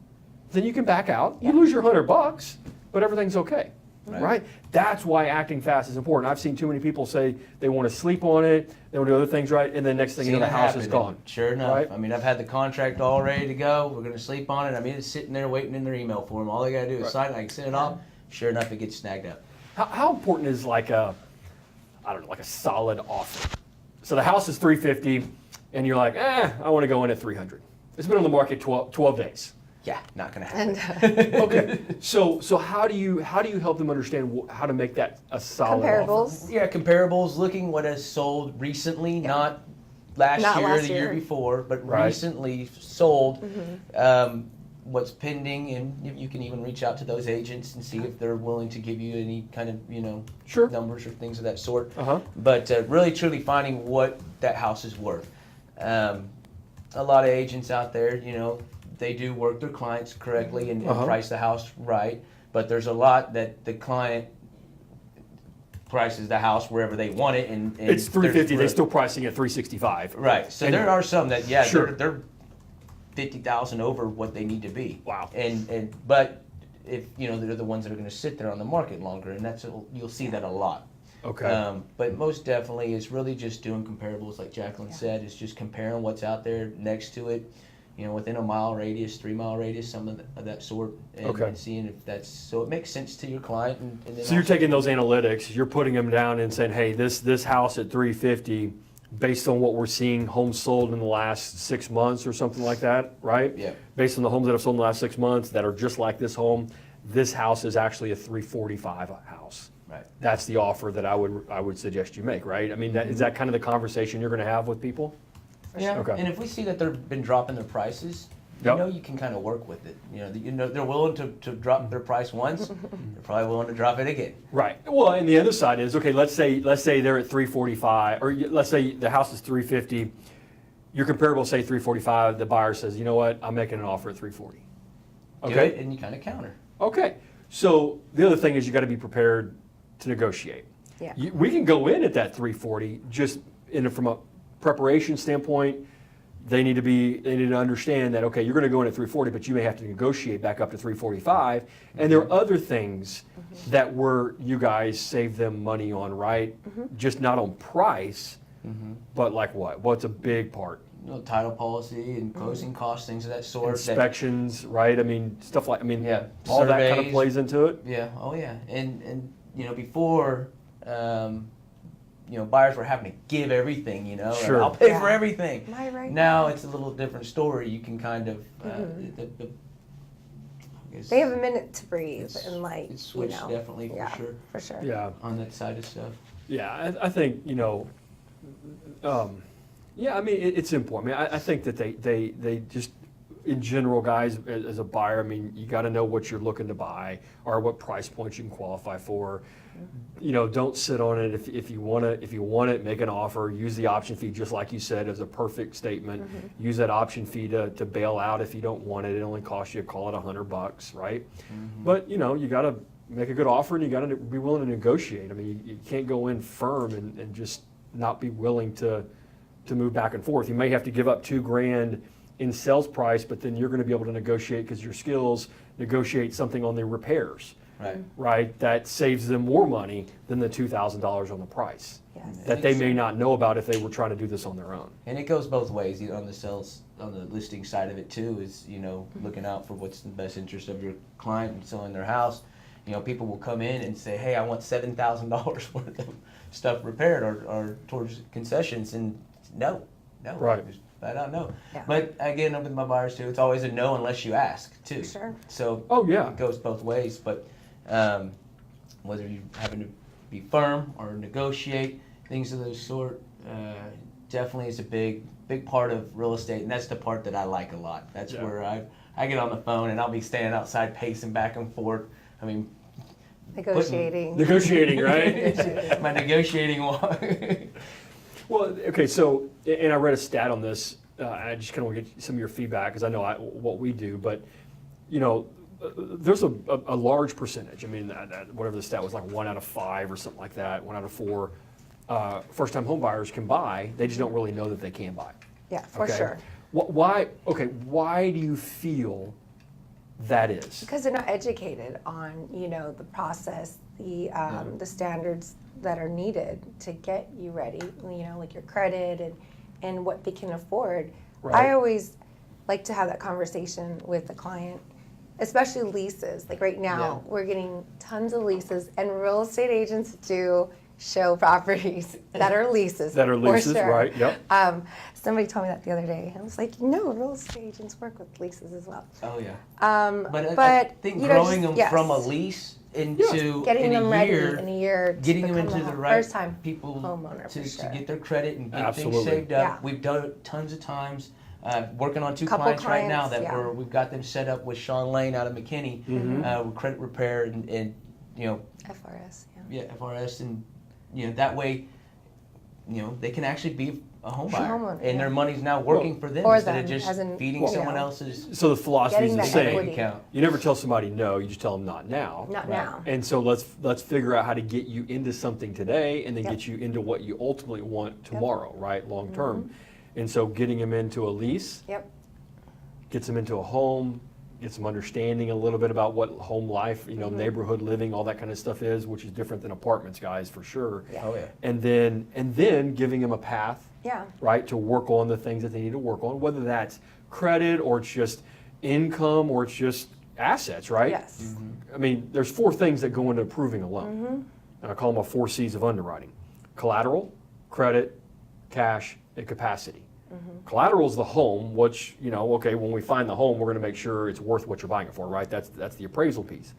then you can back out. You lose your $100, but everything's okay. Right? That's why acting fast is important. I've seen too many people say they want to sleep on it, they want to do other things right, and then next thing you know, the house is gone.
Sure enough.
Right?
I mean, I've had the contract all ready to go. We're going to sleep on it. I mean, it's sitting there waiting in their email for them. All they got to do is sign it. I can send it off. Sure enough, it gets snagged up.
How important is like a solid offer? So the house is $350, and you're like, I want to go in at $300. It's been on the market 12 days.
Yeah, not going to happen.
And
Okay, so how do you help them understand how to make that a solid
comparables.
offer?
Yeah, comparables, looking what has sold recently, not last
Not
year or
last
the year
year.
before, but
Right.
recently sold. What's pending, and you can even reach out to those agents and see if they're willing to give you any kind of
Sure.
numbers or things of that sort.
Uh-huh.
But really truly finding what that house is worth. A lot of agents out there, they do work their clients correctly and price the house right, but there's a lot that the client prices the house wherever they want it, and
It's $350. They're still pricing at $365.
right. So
And-
there are some that
Sure.
they're $50,000 over what they need to be.
Wow.
But if they're the ones that are going to sit there on the market longer, and you'll see that a lot.
Okay.
But most definitely, it's really just doing comparables, like Jacqueline said. It's just comparing what's out there next to it, within a mile radius, 3-mile radius, some of that sort, and seeing if that's so it makes sense to your client. And then
So you're
also-
taking those analytics, you're putting them down and saying, hey, this house at $350, based on what we're seeing homes sold in the last 6 months or something like that, right?
Yeah.
Based on the homes that have sold in the last 6 months that are just like this home, this house is actually a $345 house.
Right.
That's the offer that I would suggest you make, right? I mean, is that kind of the conversation you're going to have with people?
Yeah,
Okay.
and if we see that they've been dropping their prices,
Yep.
you can kind of work with it. They're willing to drop their price once. They're probably willing to drop it again.
Right. Well, and the other side is, okay, let's say they're at 345, or let's say the house is 350. Your comparable say 345. The buyer says, you know what, I'm making an offer at 340.
Do
Okay.
it, and you kind of counter.
Okay. So the other thing is you got to be prepared to negotiate.
Yeah.
We can go in at that 340 just from a preparation standpoint. They need to understand that, okay, you're going to go in at 340, but you may have to negotiate back up to 345. And there are other things that you guys save them money on, right? Just not on price, but like what? What's a big part?
Title policy and closing costs, things of that sort.
Inspections, right? I mean, stuff like,
Yeah,
all that kind of
surveys.
plays into it.
Yeah. Oh yeah. And before. Buyers were having to give everything, like,
Sure.
I'll pay
Yeah.
for everything.
Am I right?
Now it's a little different story. You can kind of, I guess
They have a minute to breathe
It's-
and
it's switched definitely, for sure.
For sure.
Yeah.
on that side of stuff.
Yeah, I think, yeah, I mean, it's important. I mean, I think that they just, in general, guys, as a buyer, I mean, you got to know what you're looking to buy or what price points you can qualify for. Don't sit on it. If you want it, make an offer. Use the option fee, just like you said, as a perfect statement. Use that option fee to bail out if you don't want it. It only costs you, call it $100, right? But you got to make a good offer, and you got to be willing to negotiate. I mean, you can't go in firm and just not be willing to move back and forth. You may have to give up $2,000 in sales price, but then you're going to be able to negotiate, because your skills negotiate something on the repairs. Right, that saves them more money than the $2,000 on the price
Yes.
that they may not know about if they were trying to do this on their own.
And it goes both ways. On the sales, on the listing side of it too, is looking out for what's in the best interest of your client and selling their house. People will come in and say, "Hey, I want $7,000 worth of stuff repaired or towards concessions," and no, no.
Right.
Just flat out no.
Yeah.
But again, with my buyers too, it's always a no unless you ask too.
Sure.
So it goes both ways. But whether you're having to be firm or negotiate, things of those sort, definitely is a big part of real estate, and that's the part that I like a lot. That's where I get on the phone and I'll be standing outside pacing back and forth. I mean,
Negotiating,
right?
my negotiating walk.
Well, okay, so, and I read a stat on this. I just kind of want to get some of your feedback because I know what we do, but there's a large percentage. I mean, whatever the stat was, like 1 out of 5 or something like that, 1 out of 4 first-time home buyers can buy. They just don't really know that they can buy.
Yeah, for sure.
Why do you feel that is?
Because they're not educated on, the process, the standards that are needed to get you ready, like your credit and what they can afford.
Right.
I always like to have that conversation with the client, especially leases. Like right now, we're getting tons of leases, and real estate agents do show properties that are leases.
That are leases,
for sure.
right, yep.
Somebody told me that the other day. I was like, no, real estate agents work with leases as well.
Oh yeah.
But
I think growing
just,
them from a lease into
getting them ready
year,
in a year,
getting
to
them
become
into
a
the right
first-time
people
homeowner
to get their credit and get
Absolutely.
things saved up.
Yeah.
We've done it tons of times. Working on 2
Couple
clients right now
clients,
that we've got them set up with Sean Lane out of McKinney with credit repair and
FRS.
FRS, and that way they can actually be a home buyer,
homeowner,
and their money's now working for them
for
instead
them,
of just
as in,
feeding someone else's
So the philosophy is
Getting
the
that
same.
equity.
account.
You never tell somebody no, you just tell them not now.
Not now.
And so let's figure out how to get you into something today and then
Yep.
get you into what you ultimately want tomorrow, right? Long term. And so getting them into a lease
Yep.
gets them into a home, gets them understanding a little bit about what home life, neighborhood living, all that kind of stuff is, which is different than apartments, guys, for sure.
Yeah.
Oh yeah.
And then giving them a path,
Yeah.
right, to work on the things that they need to work on, whether that's credit or it's just income or it's just assets, right?
Yes.
I mean, there's 4 things that go into approving a loan. And I call them 4 C's of underwriting: collateral, credit, cash, and capacity. Collateral is the home, which, when we find the home, we're going to make sure it's worth what you're buying it for, right? That's the appraisal piece.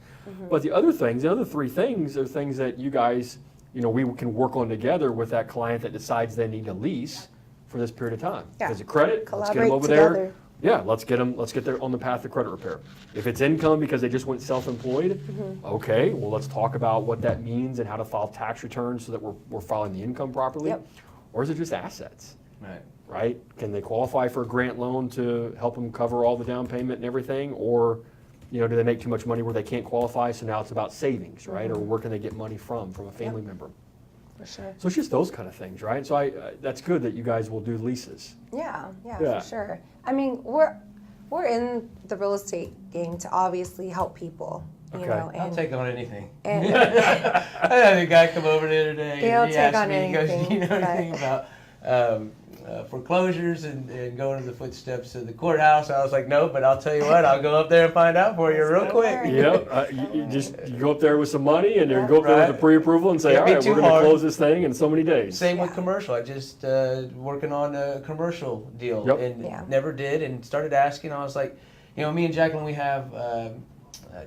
But the other 3 things are things that you guys, we can work on together with that client that decides they need a lease for this period of time.
Yeah.
Is it credit? Let's get them
Collaborate
over
together.
there. Yeah, let's get them on the path to credit repair. If it's income because they just went self-employed, okay, well, let's talk about what that means and how to file tax returns so that we're filing the income properly.
Yep.
Or is it just assets?
Right.
Can they qualify for a grant loan to help them cover all the down payment and everything? Or, do they make too much money where they can't qualify, so now it's about savings, right? Or where can they get money from a family member?
For sure.
So it's just those kind of things, right? So that's good that you guys will do leases.
Yeah,
Yeah.
for sure. I mean, we're in the real estate game to obviously help people,
Okay.
and
I'll take on anything.
and
I had a guy come over the other day.
He'll
and he
take
asked
on
me, he goes,
anything,
"You know
but-
anything about foreclosures and going to the footsteps of the courthouse?" I was like, "No, but I'll tell you what, I'll go up there and find out for you
Let's
real
go
quick."
learn.
You go up there with some money and you go up there
Right.
with a pre-approval and say,
Can't
all
be
right,
too
we're going to
hard.
close this thing in so many days.
Same with
Yeah.
commercial. I just working on a commercial deal
Yep.
and
Yeah.
never did, and started asking. I was like, me and Jacqueline, we have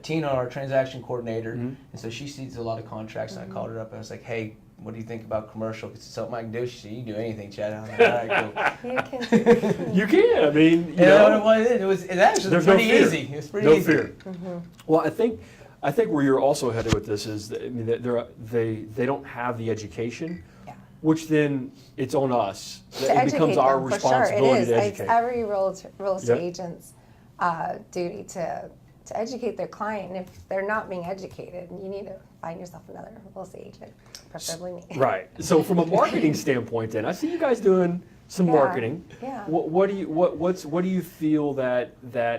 Tina, our transaction coordinator, and so she sees a lot of contracts. And I called her up and I was like, "Hey, what do you think about commercial? 'Cause it's something I can do." She said, "You can do anything, Chad." I was like, "All right, cool."
you can.
You can. I mean,
You know what it was? It actually
there's
was pretty
no fear.
easy. It was pretty
No
easy.
fear. Well, I think where you're also headed with this is that, they don't have the education,
Yeah.
which then it's on us.
To
It
educate
becomes our
them, for
responsibility
sure. It is.
to
It's
educate.
every real estate
Yep.
agent's duty to educate their client. And if they're not being educated, you need to find yourself another real estate agent, preferably me.
Right. So from a marketing standpoint, then I see you guys doing some
Yeah,
marketing.
yeah.
What do you feel that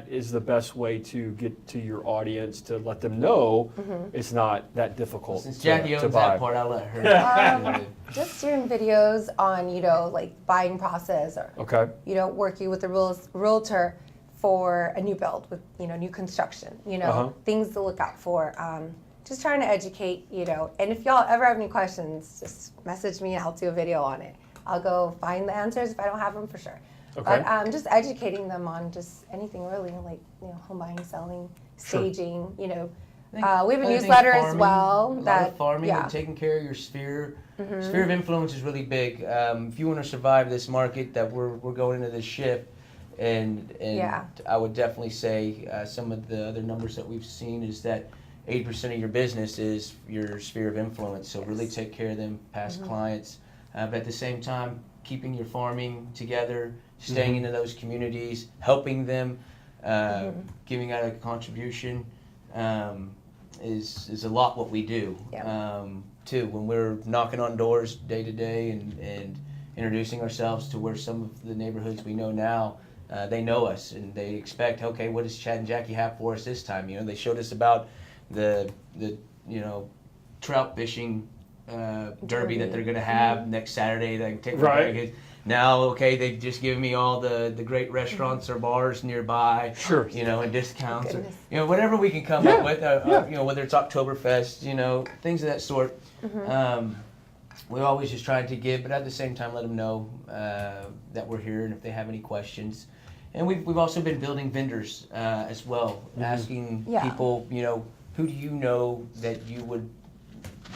is the best way to get to your audience to let them know it's not that difficult
Since
to,
Jackie
to
owns
buy?
that part, I'll let her.
Just doing videos on, like buying process or,
Okay.
working with a realtor for a new build with, new construction, things to look out for. Just trying to educate, and if y'all ever have any questions, just message me and I'll do a video on it. I'll go find the answers if I don't have them for sure.
Okay.
But just educating them on just anything really, like home buying, selling, staging. We have a newsletter as well.
Farming and taking care of your sphere. Sphere of influence is really big. If you want to survive this market that we're going into this shift, and I would definitely say some of the other numbers that we've seen is that 80% of your business is your sphere of influence. So really take care of them, past clients, but at the same time keeping your farming together, staying into those communities, helping them, giving out a contribution. Is a lot what we do too when we're knocking on doors day to day and introducing ourselves to where some of the neighborhoods we know now, they know us and they expect, okay, what does Chad and Jackie have for us this time? They showed us about the trout fishing derby that they're going to have next Saturday that I can take my now, okay, they've just given me all the great restaurants or bars nearby, and discounts, or, whatever we can come up with, whether it's Oktoberfest, things of that sort. We always just try to give, but at the same time, let them know that we're here and if they have any questions. And we've also been building vendors as well, asking people, who do you know that you would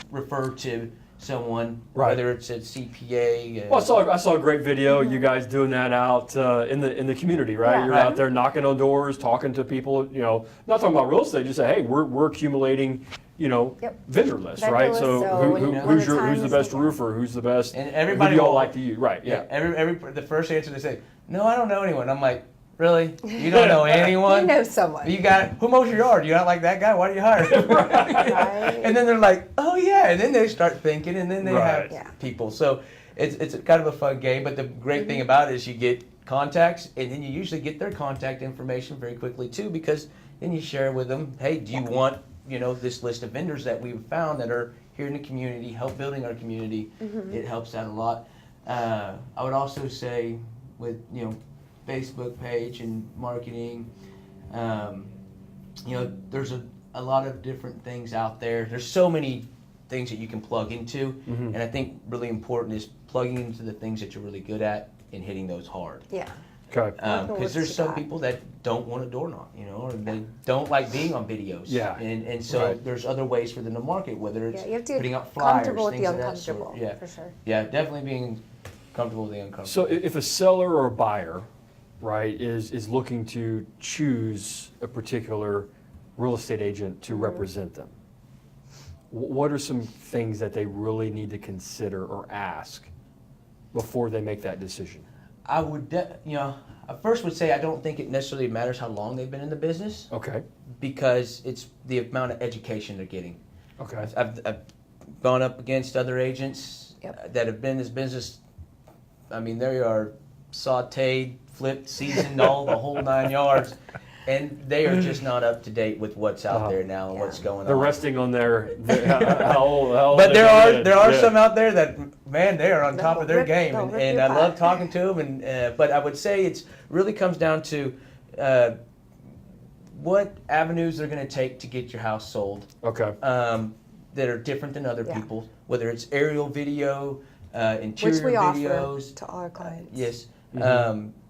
refer to someone, whether it's a CPA.
Well, I saw a great video. You guys doing that out in the community, right? You're out there knocking on doors, talking to people. Not talking about real estate. Just say, hey, we're accumulating. Vendor list, right? So who's the best roofer? Who's the best?
And everybody
who do y'all like to use, right? Yeah.
Every the first answer they say, no, I don't know anyone. I'm like, really? You don't know anyone?
You know someone.
Who mows your yard? You not like that guy? Why do you hire him? And then they're like, oh yeah. And then they start thinking, and then they have people. So it's kind of a fun game. But the great thing about it is you get contacts, and then you usually get their contact information very quickly too, because then you share with them, hey, do you want this list of vendors that we've found that are here in the community, help building our community. It helps out a lot. I would also say with Facebook page and marketing, there's a lot of different things out there. There's so many things that you can plug into, and I think really important is plugging into the things that you're really good at and hitting those hard.
Yeah.
Okay.
Because there's some people that don't want a door knock, or they don't like being on videos.
Yeah.
And so there's other ways for them to market, whether it's
you have to
putting out flyers,
comfortable with
things
the
of that
uncomfortable.
sort. Yeah.
For sure.
Yeah, definitely being comfortable with the uncomfortable.
So if a seller or a buyer, right, is looking to choose a particular real estate agent to represent them, what are some things that they really need to consider or ask before they make that decision?
I would, I first would say I don't think it necessarily matters how long they've been in the business.
Okay.
Because it's the amount of education they're getting.
Okay.
I've gone up against other agents that have been in this business. I mean, they are sautéed, flipped, seasoned, all the whole 9 yards. And they are just not up to date with what's out there now and what's going on.
They're resting on their how old
but there are some out there that, man, they are on top of their game, and I love talking to them. And but I would say it's really comes down to what avenues they're going to take to get your house sold.
Okay.
That are different than other people, whether it's aerial video, interior
Which we
videos
offer to all our clients.
Yes.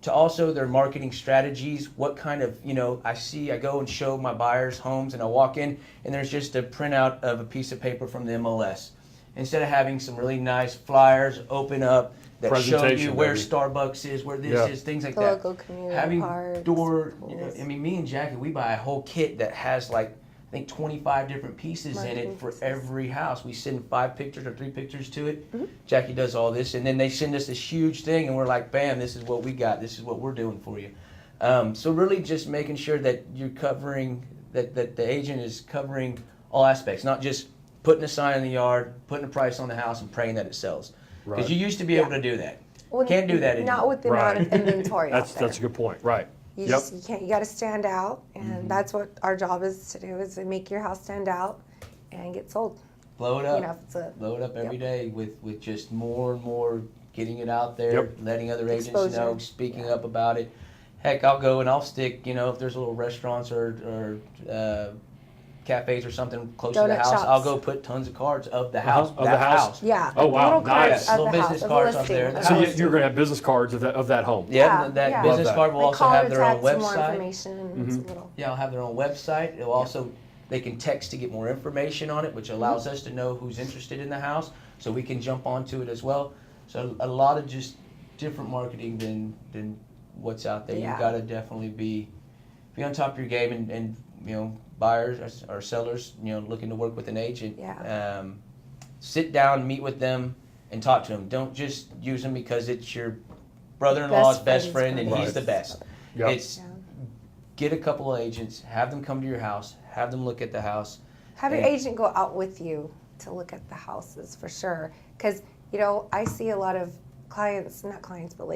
To also their marketing strategies, what kind of, I go and show my buyers homes and I walk in and there's just a printout of a piece of paper from the MLS. Instead of having some really nice flyers open up that show you where Starbucks is, where this is, things like that.
Local community
Having
parks,
me and Jackie, we buy a whole kit that has I think 25 different pieces in it for every house. We send 5 pictures or 3 pictures to it. Jackie does all this, and then they send us this huge thing, and we're like, bam, this is what we got. This is what we're doing for you. So really just making sure that you're covering, that the agent is covering all aspects, not just putting a sign in the yard, putting a price on the house, and praying that it sells. Because you used to be able to do that. Can't do that anymore.
Not with the amount of inventory out there.
That's a good point. Right.
You got to stand out, and that's what our job is to do, is to make your house stand out and get sold.
Blow it up. Blow it up every day with just more and more getting it out there, letting other agents know, speaking up about it. Heck, I'll go and I'll stick, if there's little restaurants or cafes or something close to the
Donut
house,
shops.
I'll go put tons of cards of the house.
Of the house.
Yeah.
Oh, wow,
Little cards
nice.
of
Little
the house,
business
of the
cards up
listing,
there.
of the
So
listing.
you're going to have business cards of that home.
Yeah, that
yeah.
business
Love that.
card will
They
also
call
have
it
their own
attached to more
website.
information. It's a little.
Yeah, I'll have their own website. It'll also, they can text to get more information on it, which allows us to know who's interested in the house, so we can jump onto it as well. So a lot of just different marketing than what's out there.
Yeah.
You've got to definitely be on top of your game, and buyers or sellers, looking to work with an agent.
Yeah.
Sit down, meet with them, and talk to them. Don't just use them because it's your brother-in-law's best friend and he's the best.
Yep.
It's get a couple of agents, have them come to your house, have them look at the house.
Have your
and-
agent go out with you to look at the houses for sure. Because, I see a lot of not clients, but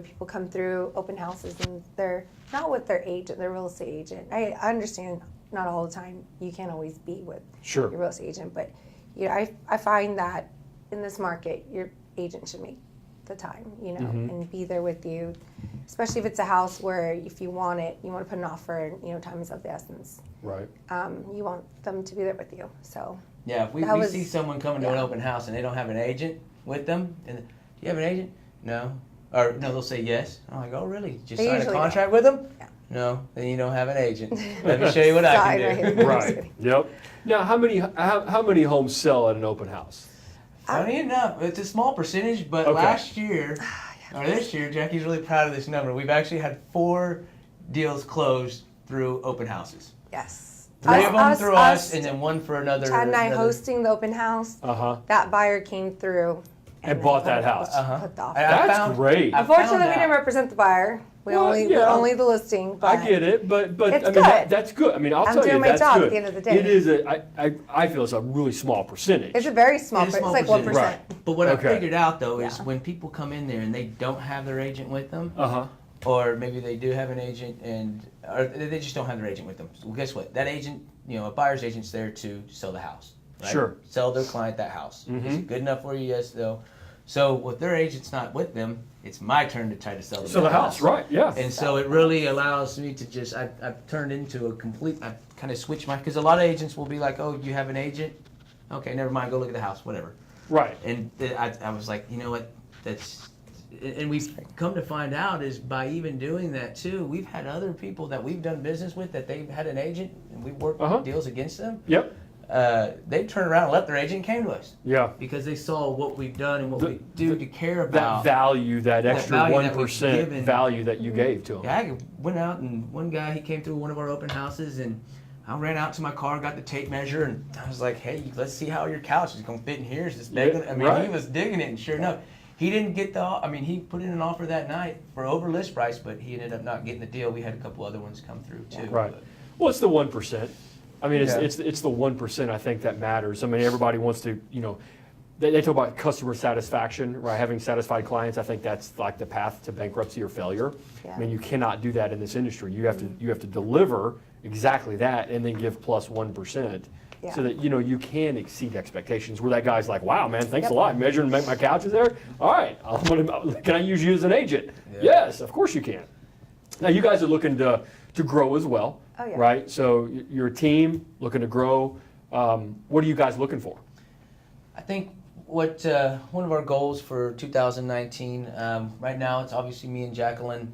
people come through open houses and they're not with their agent, their real estate agent. I understand not all the time you can't always be with
Sure.
your real estate agent, but I find that in this market, your agent should make the time, and be there with you, especially if it's a house where if you want it, you want to put an offer, and time is of the essence.
Right.
You want them to be there with you. So
Yeah, if we see someone coming to an open house and they don't have an agent with them, and do you have an agent? No. Or no, they'll say yes. I'm like, oh really? Just
They
sign a
usually
contract with them?
Yeah.
No, then you don't have an agent. Let me show you what I can do.
Right. Yep. Now, how many homes sell at an open house?
Funny enough, it's a small percentage, but
Okay.
last year, or this year, Jackie's really proud of this number. We've actually had 4 deals closed through open houses.
yes,
3 of them through us, and then 1 for another.
Chad and I
another-
hosting the open house. That buyer came through
And bought that house.
Put the offer.
That's great.
Unfortunately, we
found
didn't
out-
represent the buyer. We
Well,
only the listing. But
I get it, but
It's
I mean
good.
that's good. I mean, I'll
I'm
tell you
doing my
that's
job
good.
at the end of the day.
It is I feel it's a really small percentage.
it's a very small.
It's
It's
small
like
percentage.
1%.
Right.
But what
Okay.
I figured out though is
Yeah.
when people come in there and they don't have their agent with them,
Uh-huh.
or maybe they do have an agent or they just don't have their agent with them. So guess what? That agent, a buyer's agent's there to sell the house. Right?
Sure.
Sell their client that house. Is it good enough for you? Yes, though. So if their agent's not with them, it's my turn to try to sell them
So the house, right? Yeah.
And so it really allows me to just, I've turned into I've kind of switched because a lot of agents will be like, oh, you have an agent? Okay, never mind, go look at the house, whatever.
Right.
And I was like, you know what, and we've come to find out is by even doing that too, we've had other people that we've done business with that they've had an agent and we worked deals against them.
Yep.
They've turned around and left their agent and came to us.
Yeah.
Because they saw what we've done and what we do to care about.
That value, that extra
value that we've
1%
given.
value that you gave to them.
Yeah, I went out and one guy, he came through one of our open houses and I ran out to my car, got the tape measure, and I was like, hey, let's see how your couch is going to fit in here. Is this big?
Yeah,
I mean,
right.
he was digging it, and sure enough, he didn't get he put in an offer that night for over list price, but he ended up not getting the deal. We had a couple other ones come through too.
Right.
But,
Well, it's the 1%. I mean,
Yeah.
it's the 1% I think that matters. I mean, everybody wants to, they talk about customer satisfaction, right? Having satisfied clients. I think that's like the path to bankruptcy or failure.
Yeah.
I mean, you cannot do that in this industry. You have to deliver exactly that and then give plus 1%.
Yeah.
So that you can exceed expectations. Where that guy's like, "Wow, man, thanks
Yep.
a lot. Measure and make my couches there. All right, can I use you as an agent?
Yeah.
Yes, of course you can." Now you guys are looking to grow as well,
Oh, yeah.
right? So you're a team looking to grow. What are you guys looking for?
I think what one of our goals for 2019, right now it's obviously me and Jacqueline.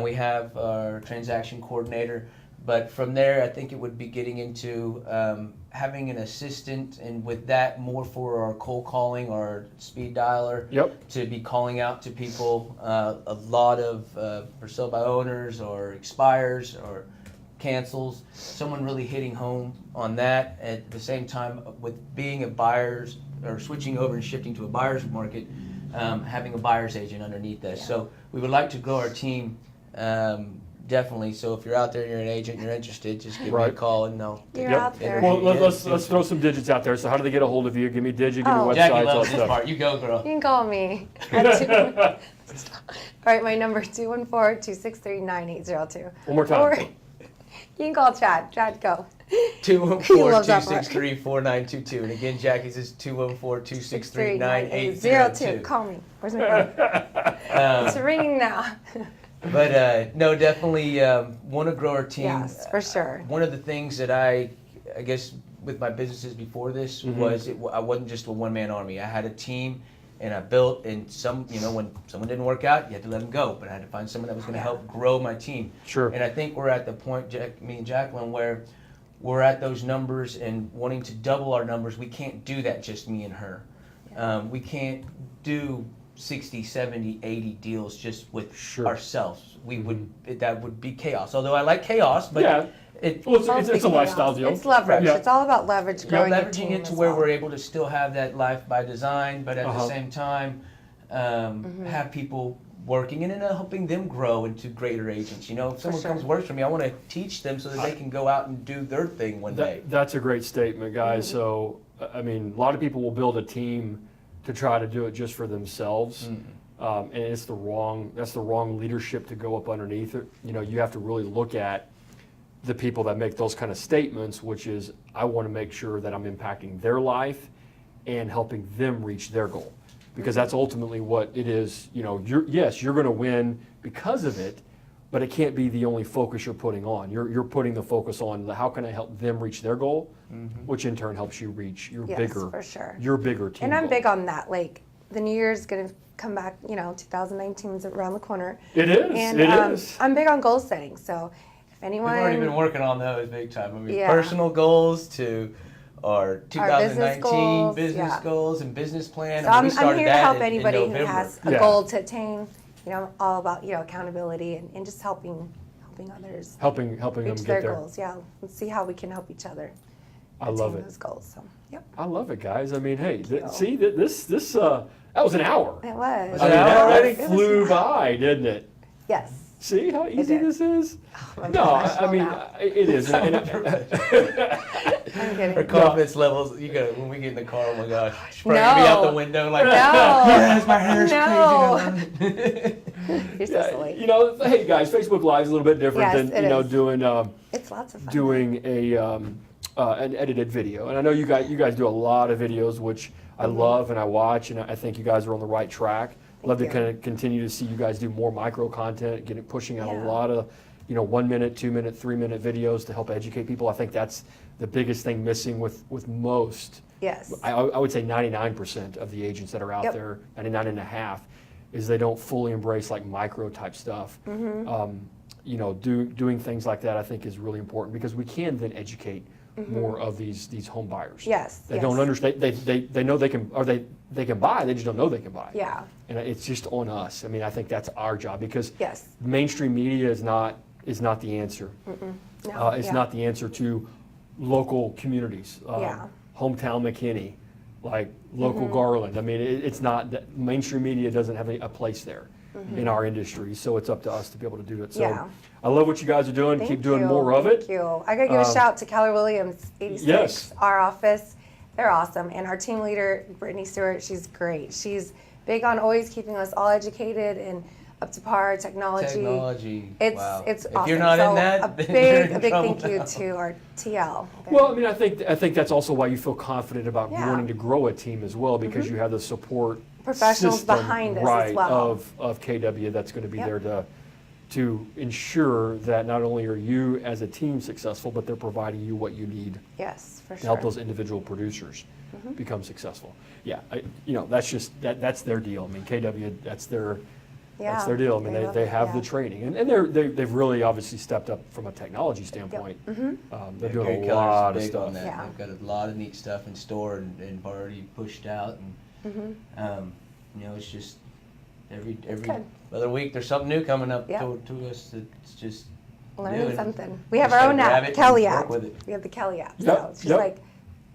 We have our transaction coordinator. But from there, I think it would be getting into having an assistant, and with that, more for our cold calling or speed dialer.
Yep.
To be calling out to people, a lot of for sale by owners or expires or cancels. Someone really hitting home on that. At the same time, with being a buyer's or switching over and shifting to a buyer's market, having a buyer's agent underneath us.
Yeah.
So we would like to grow our team. Definitely. So if you're out there and you're an agent, you're interested, just give me a
Right.
call and I'll.
You're
Yep.
out there.
Well,
Yeah.
let's throw some digits out there. So how do they get a hold of you? Give me a digit, give me
Oh.
websites,
Jackie
all
loves
that
this
stuff.
part. You go, girl.
You can call me. All right, my number 214-263-9802.
One more time.
Or you can call Chad. Chad, go. He
214
loves that part.
263 4922. And again, Jackie's is 214 263 9802.
Call me. Where's my phone? It's ringing now.
But no, definitely want to grow our team.
Yes, for sure.
One of the things that I I guess with my businesses before this I wasn't just a one-man army. I had a team, and I built. And when someone didn't work out, you had to let them go. But I had to find someone that was going to help grow my team.
Sure.
And I think we're at the point, me and Jacqueline, where we're at those numbers and wanting to double our numbers. We can't do that just me and her. We can't do 60, 70, 80 deals just with ourselves. That would be chaos. Although I like chaos, but it's
a lifestyle deal.
It's leverage.
Yeah.
It's all about leverage. Growing your
leveraging
team
it to
as
where
well.
we're able to still have that life by design, but at the same time, have people working and then helping them grow into greater agents. If someone comes works for me, I want to teach them so that they can go out and do their thing one day.
That's a great statement, guys. So, I mean, a lot of people will build a team to try to do it just for themselves, and that's the wrong leadership to go up underneath it. You have to really look at the people that make those kind of statements, which is, I want to make sure that I'm impacting their life and helping them reach their goal, because that's ultimately what it is. You're going to win because of it, but it can't be the only focus you're putting on. You're putting the focus on how can I help them reach their goal, which in turn helps you reach your bigger team.
And I'm
goal.
big on that. Like, the new year's going to come back. 2019 is around the corner.
It is.
And
it is.
I'm big on goal setting. So if anyone,
We've already been working on those big time. Personal goals to our 2019 business goals and business plan.
So I'm here to help anybody who has a goal to attain. All about accountability and just helping others
helping them
reach
get
their
there.
goals. Yeah, let's see how we can help each other.
I love it.
Those goals. So
I love it, guys. I mean, hey, see this that was an hour.
it was.
I mean, that flew by, didn't it?
Yes.
See how easy this is?
I'm
No, I mean, it is.
I'm kidding.
Our confidence levels, when we get in the car, oh my gosh,
No.
spraying me out the window like,
No.
yes, my hair's
No.
crazy.
You're so silly.
Hey guys, Facebook Live is a little bit different
Yes,
than
it is.
doing
It's lots of fun.
doing an edited video. And I know you guys do a lot of videos, which I love and I watch, and I think you guys are on the right track. Love to kind of continue to see you guys do more micro content, pushing out a lot of 1 minute, 2 minute, 3 minute videos to help educate people. I think that's the biggest thing missing with most.
Yes.
I would say 99% of the agents that are out there, 99.5%, is they don't fully embrace like micro type stuff. Doing things like that I think is really important, because we can then educate more of these home buyers.
Yes.
They don't understand. They know they can, or they can buy. They just don't know they can buy.
Yeah.
And it's just on us. I mean, I think that's our job, because
Yes.
mainstream media is not the answer.
No.
It's not the answer to local communities. Hometown McKinney, like local Garland. I mean, it's not that mainstream media doesn't have a place there in our industry. So it's up to us to be able to do it. So I love what you guys are doing. Keep doing more of it.
Thank you. I gotta give a shout out to Keller Williams 86,
Yes.
our office. They're awesome. And our team leader, Brittany Stewart, she's great. She's big on always keeping us all educated and up to par. Technology. It's awesome.
If you're not in that,
a
then you're
big
in
thank you to our TL.
Well, I mean, I think that's also why you feel confident about wanting to grow a team as well, because you have the support
Professionals
system,
behind us
right,
as well.
of KW that's going to be there to ensure that not only are you as a team successful, but they're providing you what you need
Yes, for
to
sure.
help those individual producers become successful. Yeah, that's just that's their deal. I mean, KW, that's their deal. I mean, they have the training, and they've really obviously stepped up from a technology standpoint. They're doing a lot of stuff.
Yeah. They've got a lot of neat stuff in store and already pushed out, and it's just every other week there's something new coming up to us. It's just
learning
new.
something. We have
Just
our own
gotta grab
app,
it
Kelly
and
app.
work with it.
We have the Kelly app.
Yep,
So it's just like,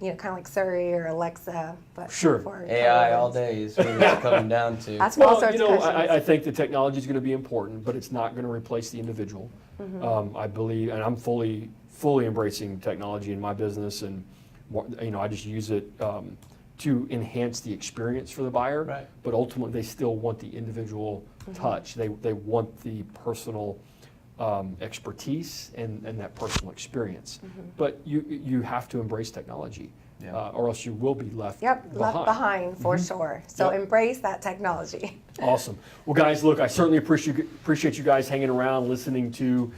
kind of like Siri or Alexa, but for
AI
Keller
all
Williams.
day is what it's coming down to.
Ask all
Well,
sorts of questions.
I think the technology is going to be important, but it's not going to replace the individual. I believe, and I'm fully embracing technology in my business, and I just use it to enhance the experience for the buyer.
Right.
But ultimately, they still want the individual touch. They want the personal expertise and that personal experience. But you have to embrace technology, or else you will be left behind.
Left behind for sure. So embrace that technology.
Awesome. Well, guys, look, I certainly appreciate you guys hanging around, listening to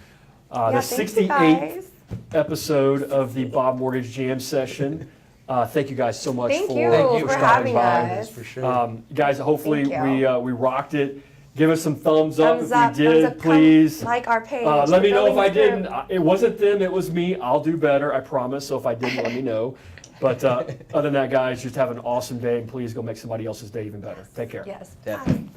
the
thank you
68th
guys.
episode of the Bob Mortgage Jam session. Thank you guys so much
Thank
for,
you
Thank you
for
stopping
having
by.
us.
For sure.
Guys, hopefully
Thank you.
we rocked it. Give us some thumbs up
Thumbs
if
up,
we did,
thumbs up,
please.
like our page.
Let me know if I
Billings
didn't.
Group.
It wasn't them, it was me. I'll do better, I promise. So if I didn't, let me know. But other than that, guys, just have an awesome day, and please go make somebody else's day even better. Take care.
Yes.
Definitely.
Bye.